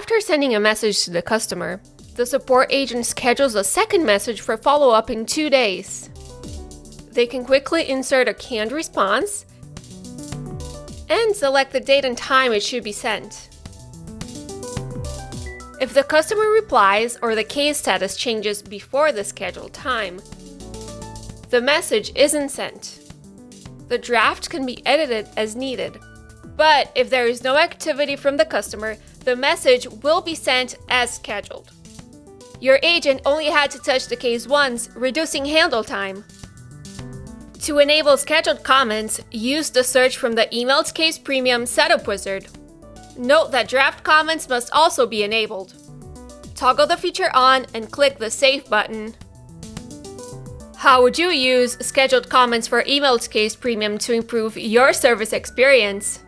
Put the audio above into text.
After sending a message to the customer, the support agent schedules a second message for follow-up in 2 days. They can quickly insert a canned response and select the date and time it should be sent. If the customer replies or the case status changes before the scheduled time, the message isn't sent. The draft can be edited as needed, but if there is no activity from the customer, the message will be sent as scheduled. Your agent only had to touch the case once, reducing handle time. To enable scheduled comments, use the search from the Emailed Case Premium setup wizard. Note that draft comments must also be enabled. Toggle the feature on and click the Save button. How would you use scheduled comments for Emailed Case Premium to improve your service experience?